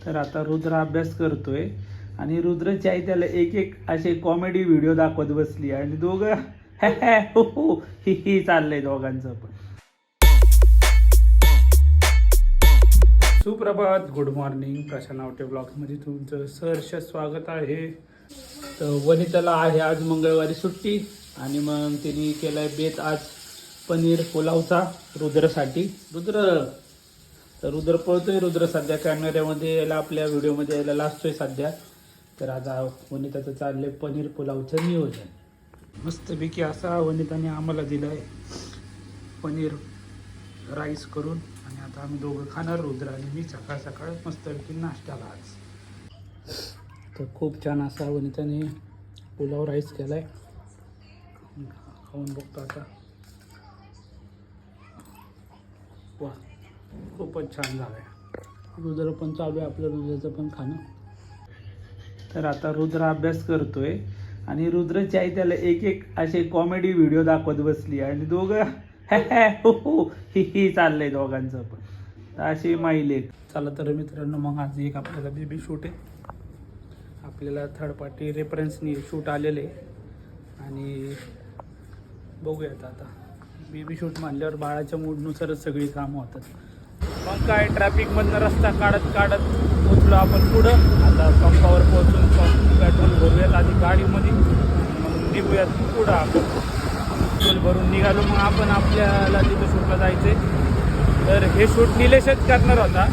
तर आता रुद्र अभ्यास करतोय आणि रुद्रची आई त्याला एक एक असे कॉमेडी व्हिडिओ दाखवत बसली आणि दोघं हो हो ही ही चाललंय दोघांचं पण. सुप्रभात, गुड मॉर्निंग. प्रशांत आवटे ब्लॉग्समध्ये तुमचं सहर्ष स्वागत आहे. तर वनिताला आहे आज मंगळवारी सुट्टी आणि मग तिने केलाय बेत आज पनीर पुलावचा रुद्रसाठी. तर रुद्र पळतोय. रुद्र सध्या कॅमेऱ्यामध्ये यायला, आपल्या व्हिडिओमध्ये यायला लाजतोय सध्या. तर आज वनिताचं चाललंय पनीर पुलावचं नियोजन. मस्तपैकी असा वनिताने आम्हाला दिलाय पनीर राईस करून आणि आता आम्ही दोघं खाणार, रुद्र आणि मी, सकाळ सकाळ मस्तपैकी नाश्त्याला आज. तर खूप छान असा वनिताने पुलाव राईस केलाय. खाऊन बघतो आता. वा, खूपच छान झालंय. रुद्र पण चालू आहे आपलं, रुद्राचं पण खाणं. तर आता रुद्र अभ्यास करतोय आणि रुद्रची आई त्याला एक एक असे कॉमेडी व्हिडिओ दाखवत बसली आणि दोघं हो हो ही ही चाललंय दोघांचं पण. तर अशी माहिले. चला तर मित्रांनो, मग आज एक आपल्याला बेबी शूट आहे. आपल्याला थर्ड पार्टी रेफरन्सनी शूट आलेले आणि बघूयात आता. बेबी शूट मानल्यावर बाळाच्या मूडनुसारच सगळी कामं होतात. मग काय, ट्रॅफिकमधनं रस्ता काढत पोचलो आपण पुढं. आता पंपावर पोहोचून पेट्रोल भरूयात आधी गाडीमध्ये, मग निघूयात पुढं. आपण पेट्रोल भरून निघालो. मग आपण आपल्याला तिथं शूटला जायचं आहे. तर हे शूट निलेशच करणार होता,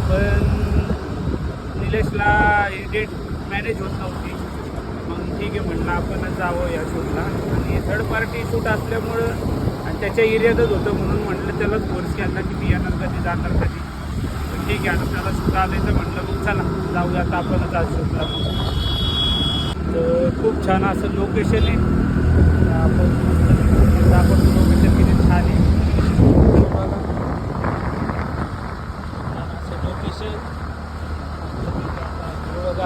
पण निलेशला डेट मॅनेज होत नव्हती. मग ठीक आहे म्हणलं आपणच जावं या शूटला. आणि थर्ड पार्टी शूट असल्यामुळं आणि त्याच्या एरियातच होतं म्हणून म्हटलं त्यालाच फोर्स केला की मी येणार कधी, जाणार कधी. तर ठीक आहे, आता त्याला शूट आलं तर म्हटलं मग चला जाऊया आता आपणच आज शूटला. तर खूप छान असं लोकेशन आहे. आपण लोकेशन किती छान आहे असं लोकेशन. सर्व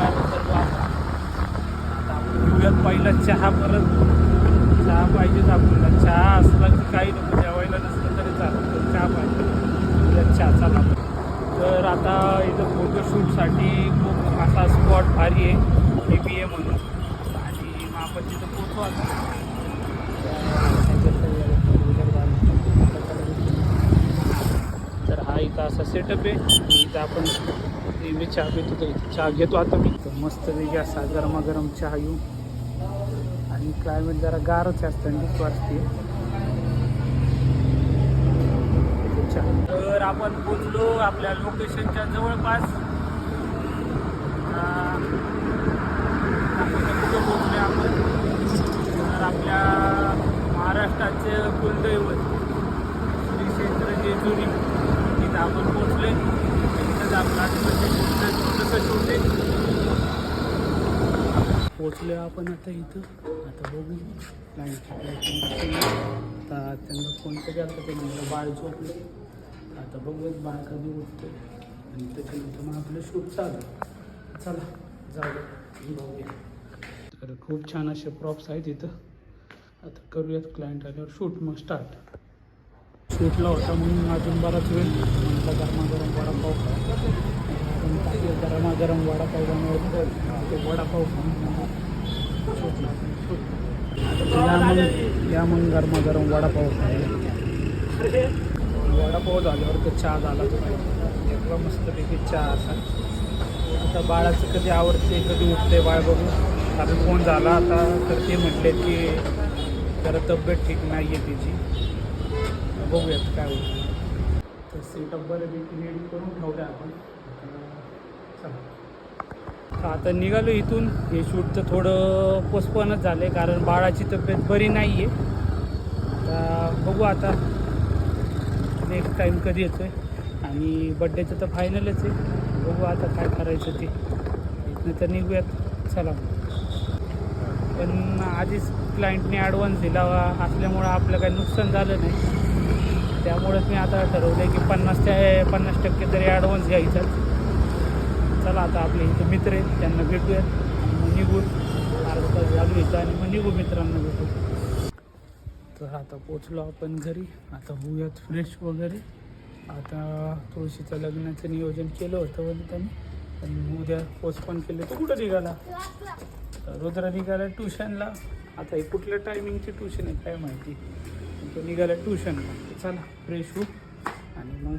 आपण घेऊयात पहिला चहा. परत चहा पाहिजेच आपल्याला. चहा असला की काही नको, जेवायला नसलं तरी चालतं, चहा पाहिजे. चहा चला. तर आता इथं फोटोशूटसाठी खूप असा स्पॉट भारी आहे, BBA म्हणून. आणि मग आपण तिथं पोचू आता. तर हा इथं असा सेटअप आहे. इथं आपण मी चहा पितो, तर इथं चहा घेतो आता मी. तर मस्त वेगळी असा गरमागरम चहा येऊ. आणि क्लायमेट जरा गारच आहे, थंडीच वाजते. तर आपण पोचलो आपल्या लोकेशनच्या जवळपास. कुठं पोचले आपण? तर आपल्या महाराष्ट्राचे कुलदैवत श्री क्षेत्र जेजुरी तिथं आपण पोचले. इथंच आपला छोटंसं शूट आहे. पोचले आपण आता इथं. आता बघू आता त्यांना फोन केला तर ते म्हणलं बाळ झोपले. आता बघूयात बाळ कधी उठतो आणि त्याच्यानंतर मग आपलं शूट चालू. चला जाऊ बघूया. तर खूप छान असे प्रॉप्स आहेत इथं. आता करूयात क्लायंट आल्यावर शूट. मग स्टार्ट. शूटला होता म्हणून अजून बराच वेळ. म्हटलं गरमागरम वडापाव गरमागरम वडापाव बनवतो. ते वडापाव शूटला या मग गरमागरम वडापाव खायला. वडापाव झाल्यावर तर चहा झाला तो मस्तपैकी चहा असा. आता बाळाचं कधी आवडते कधी उठते बाळ बघू. कारण फोन झाला आता तर ते म्हटले की जरा तब्येत ठीक नाही आहे तिची. बघूयात काय होतं. तर सेटअप बऱ्यापैकी रेडी करून ठेवलं आपण. चला आता निघालो इथून. हे शूट तर थोडं पोस्टपोनच झालं आहे कारण बाळाची तब्येत बरी नाही आहे. आता बघू आता नेक्स्ट टाईम कधी येतो आहे. आणि बड्डेचं तर फायनलच आहे. बघू आता काय करायचं ते. इथनं तर निघूयात. चला. पण आधीच क्लायंटने ॲडव्हान्स दिला असल्यामुळं आपलं काही नुकसान झालं नाही. त्यामुळंच मी आता ठरवलं आहे की 50% तरी ॲडव्हान्स घ्यायचा. चला आता आपले इथं मित्र आहेत त्यांना भेटूयात मग निघू. अर्धा तास झालो इथं आणि मग निघू मित्रांना भेटू. तर आता पोचलो आपण घरी. आता होऊयात फ्रेश वगैरे. आता तुळशीचं लग्नाचं नियोजन केलं होतं वनिताने. पण उद्या पोस्टपोन केले. तो कुठं निघाला? रुद्र निघाला ट्युशनला. आता हे कुठल्या टायमिंगची ट्युशन आहे काय माहिती. तो निघाला ट्युशनला. चला फ्रेश होऊ आणि मग